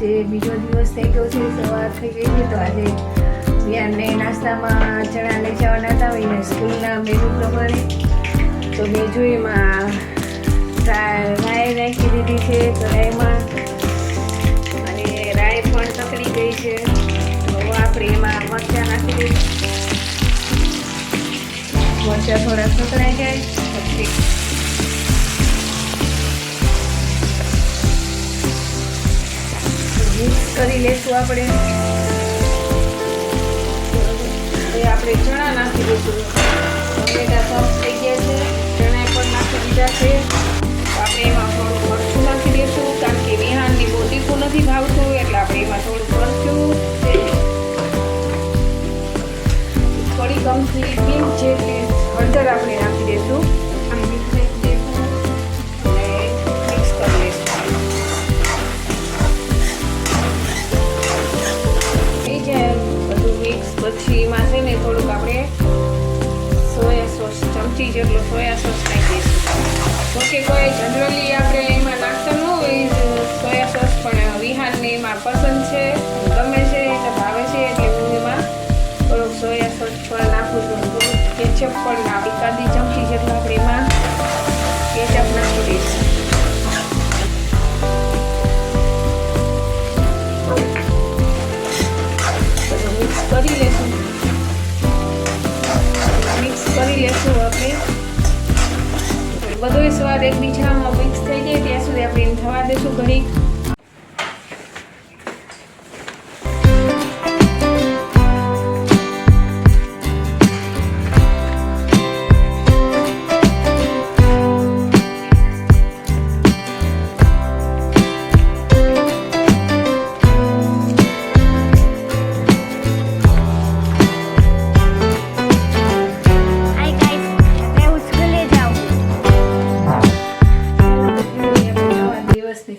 આજે બીજો દિવસ થઈ ગયો છે, સવાર થઈ ગઈ છે. તો આજે વિહાનને નાસ્તામાં ચણા લઈ જવાના હતા એને સ્કૂલના મેનુ પ્રમાણે. તો મેજુમાં રાય નાખી દીધી છે કઢાઈમાં અને રાય પણ તકડી ગઈ છે. તો આપણે એમાં મરચાં નાખી દઈશું. મરચાં થોડા સતરાઈ જાય પછી મિક્સ કરી લેશું આપણે. હવે આપણે ચણા નાખી દઈશું. ટમેટા સોફ્ટ થઈ ગયા છે, ચણા પણ નાખી દીધા છે. આપણે એમાં થોડું મરચું નાખી દઈશું કારણ કે વિહાનની બહુ તીખું નથી ભાવતું, એટલે આપણે એમાં થોડું મરચું, થોડી કમથી પિંક જેટલી હળદર આપણે નાખી દઈશું અને મિક્સ કરી દઈશું અને મિક્સ કરી દઈશું. થઈ જાય બધું મિક્સ પછી એમાં છે ને થોડુંક આપણે સોયા સોસ ચમચી જેટલો સોયા સોસ નાખી દઈશું. જોકે કોઈ જનરલી આપણે એમાં નાખતા ન હોય સોયા સોસ, પણ વિહાનને એમાં પસંદ છે, ગમે છે, એટલે ભાવે છે, એટલે હું એમાં થોડુંક સોયા સોસ પણ નાખું છું. થોડુંક કેચઅપ પણ નાખી, એકાદી ચમચી જેટલું આપણે એમાં કેચઅપ નાખી દઈશું. બધું મિક્સ કરી લેશું. મિક્સ કરી લેશું આપણે. બધો સ્વાદ એકબીજામાં મિક્સ થઈ જાય ત્યાં સુધી આપણે એને થવા દઈશું ઘડીક.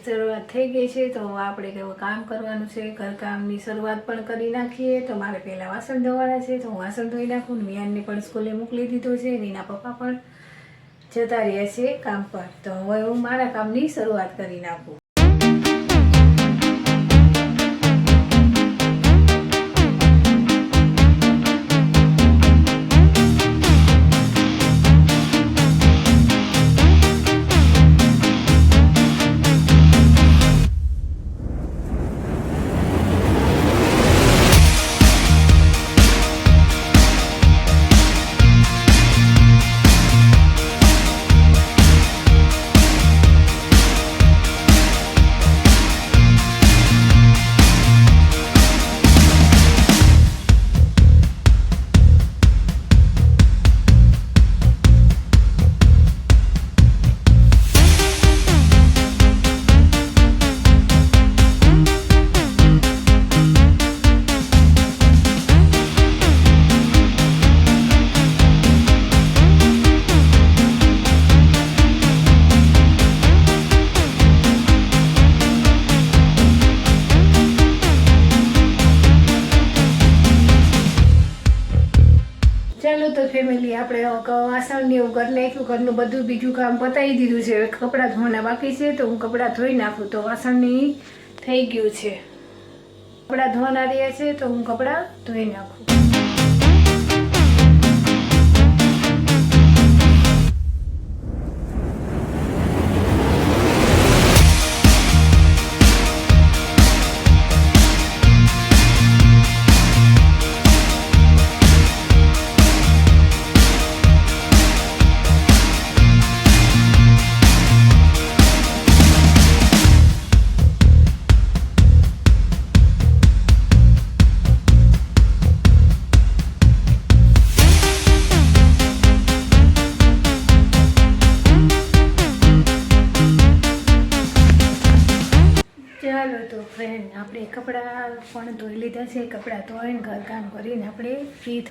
શરૂઆત થઈ ગઈ છે, તો આપણે કેવું કામ કરવાનું છે. ઘરકામની શરૂઆત પણ કરી નાખીએ. તો મારે પહેલાં વાસણ ધોવાના છે, તો હું વાસણ ધોઈ નાખું. વિહાનને પણ સ્કૂલે મોકલી દીધો છે, એના પપ્પા પણ જતા રહ્યા છે કામ પર. તો હવે હું મારા કામની શરૂઆત કરી નાખું. ચાલો તો ફેમિલી, આપણે વાસણને એવું કરી નાખ્યું, ઘરનું બધું બીજું કામ પતાવી દીધું છે. કપડાં ધોવાના બાકી છે, તો હું કપડાં ધોઈ નાખું. તો વાસણની થઈ ગયું છે. કપડાં ધોવાના રહ્યા છે, તો હું કપડાં ધોઈ નાખું. ચાલો તો ફ્રેન્ડ, આપણે કપડાં પણ ધોઈ લીધા છે. કપડાં ધોઈને ઘરકામ કરીને આપણે ફ્રી.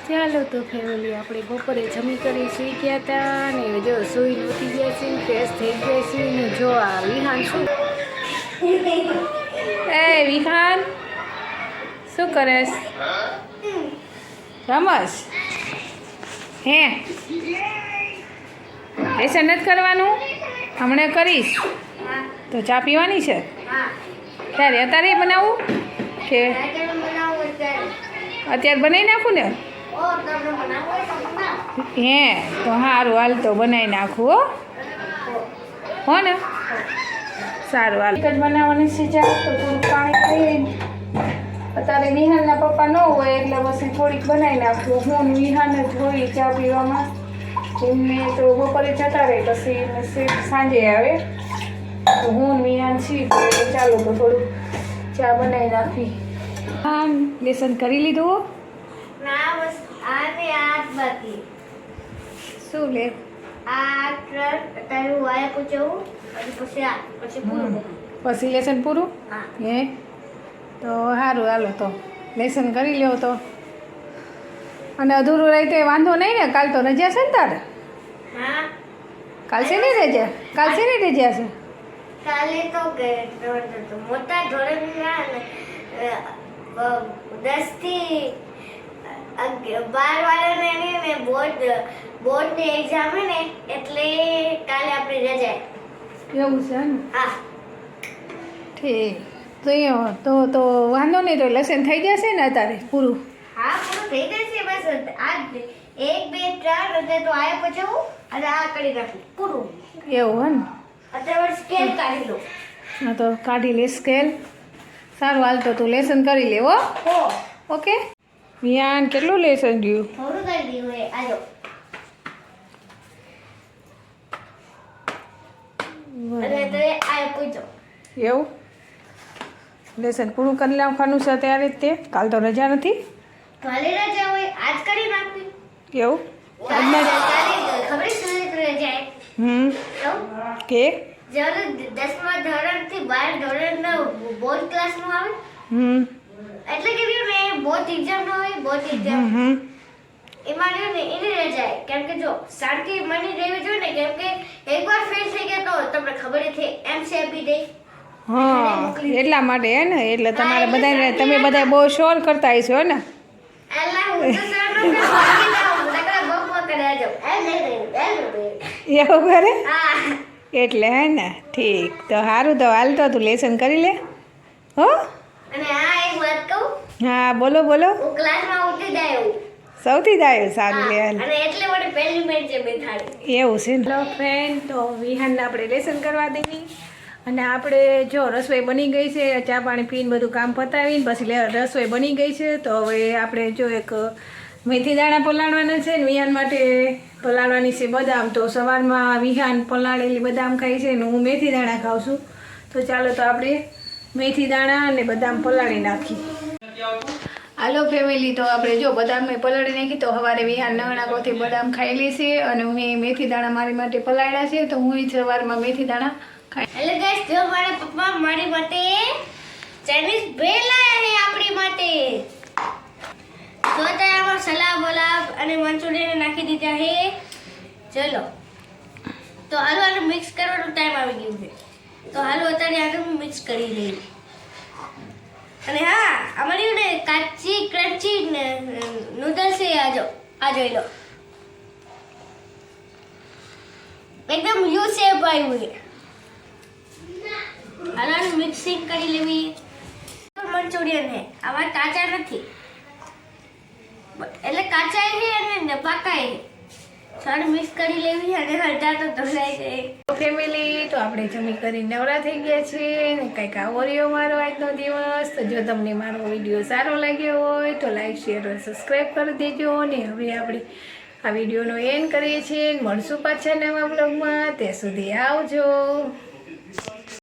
ચાલો તો ફેમિલી, આપણે બપોરે જમી કરી સૂઈ ગયા હતા ને જો સૂઈને ઉઠી ગયા છે, ફ્રેશ થઈ ગયા છે. ને જો આ વિહાન શું વિહાન શું કરેશ? રમસ હે? લેસન નથી કરવાનું? હમણાં કરીશ તો ચા પીવાની છે ત્યારે અત્યારે બનાવું કે અત્યારે બનાવી નાખું ને? હે તો સારું હાલ તો બનાવી નાખું હો ને સારું હાલ જ બનાવવાની છે ચા તો થોડુંક પાણી ખાઈને અત્યારે વિહાનના પપ્પા ન હોય એટલે પછી થોડીક બનાવી નાખું. હું વિહાન જ હોય ચા પીવામાં. એમને તો બપોરે જતા રહે પછી સાંજે આવે તો હું વિહાન છીએ તો ચાલો તો થોડુંક ચા બનાવી નાખવી. હા લેસન કરી લીધું? ના બસ આને આજ બાકી. શું લે? આ તારું વાયા પૂછવું અને પછી પૂરું. પછી લેસન પૂરું? હા. હે તો સારું હાલો તો લેસન કરી લ્યો તો. અને અધૂરું રહી તો વાંધો નહીં ને? કાલ તો રજા છે ને તારે? હા. કાલ છે ને રજા? કાલ છે ને રજા છે? કાલે તો મોટા ધોરણના 10 થી 12 વાળાને ને બોર્ડની એક્ઝામ હે ને એટલે કાલે આપણે રજા. એવું છે ને? હા. ઠીક તો વાંધો નહીં તો લેસન થઈ જશે ને અત્યારે પૂરું? હા પૂરું થઈ જશે. બસ આ 1 2 3 એટલે તો આયા પૂછવું અને આ કરી નાખું પૂરું. એવું હે ને? અત્યારે સ્કેલ કાઢી લો. હા તો કાઢી લે સ્કેલ. સારું હાલ તો તું લેસન કરી લે હો. ઓકે. વિયાન કેટલું લેસન રહ્યું? થોડું કરી દીધું હે. આજો અને તો આ પૂછો. એવું લેસન પૂરું કરી નાખવાનું છે ત્યારે જ તે? કાલ તો રજા નથી? કાલે રજા હોય આજ કરી નાખવી. એવું કાલે ખબર છે રજા તો કે જ્યારે 10મા ધોરણથી 12 ધોરણનો બોર્ડ ક્લાસનું આવે એટલે કે રહ્યું ને બોર્ડ એક્ઝામ ન હોય બોર્ડ એક્ઝામ એમાં રહ્યું ને એની રજા કેમ કે જો શાંતિ મની રહેવી જોઈએ ને કેમ કે એકવાર ફેલ થઈ ગયા તો તમને ખબર છે એમસીઆઈપી દે. હા એટલા માટે હે ને? એટલે તમારે બધાને તમે બધા બહુ શોર કરતા હશો હે ને? અલ્લાહ હું તો સરનો કે બાકી ના હું નકરા બકવા કરે આજો એવું કરે? હા એટલે હે ને? ઠીક તો સારું તો હાલ તો તું લેસન કરી લે હો. અને આ એક વાત કહું. હા બોલો બોલો. હું ક્લાસમાં ઉઠી જાય સૌથી થાય સારું લે હાલ. અને એટલે મને પહેલી બેન્ચે બેઠાડી. એવું છે ને? હેલો ફ્રેન્ડ, તો વિહાનને આપણે લેસન કરવા દઈએ અને આપણે જો રસોઈ બની ગઈ છે. ચા પાણી પીને બધું કામ પતાવીને પછી રસોઈ બની ગઈ છે. તો હવે આપણે જો એક મેથી દાણા પલાળવાના છે ને વિહાન માટે પલાળવાની છે બદામ. તો સવારમાં વિહાન પલાળેલી બદામ ખાઈ છે ને હું મેથી દાણા ખાઉં છું. તો ચાલો તો આપણે મેથી દાણા અને બદામ પલાળી નાખીએ. હાલો ફેમિલી, તો આપણે જો બદામ મેં પલાળી નાખી તો સવારે વિહાન નવણાકોથી બદામ ખાયેલી છે અને મેં મેથી દાણા મારી માટે પલાળ્યા છે. તો હું સવારમાં મેથી દાણા ખાઈ. હેલો ગાઈસ, જો મારા પપ્પા મારી માટે ચાઇનીઝ ભેળ લાયા છે આપણી માટે. તો આમાં સલાદ બલાબ અને મંચુરિયન નાખી દીધા છે. ચલો તો હાલો આને મિક્સ કરવાનો ટાઈમ આવી ગયો છે. તો હાલો અત્યારે આને મિક્સ કરી લઈએ. અને હા અમારી ને કાચી ક્રન્ચી નૂડલ્સ છે. આ જોઈ લો એકદમ યુ શેપ આવ્યું છે. હાલો આને મિક્સિંગ કરી લેવી. મંચુરિયન છે આમાં કાચા નથી એટલે કાચા છે અને પાકા છે. સારું મિક્સ કરી લેવી અને હળદર તો ધોલાઈ જાય. ફેમિલી, તો આપણે જમી કરી નવરા થઈ ગયા છીએ ને કંઈક આવો રહ્યો મારો આજનો દિવસ. તો જો તમને મારો વિડીયો સારો લાગ્યો હોય તો લાઈક શેર અને સબસ્ક્રાઈબ કરી દેજો. ને હવે આપણે આ વિડીયોનો એન્ડ કરીએ છીએ. મળશું પાછા નવા બ્લોગમાં. ત્યાં સુધી આવજો.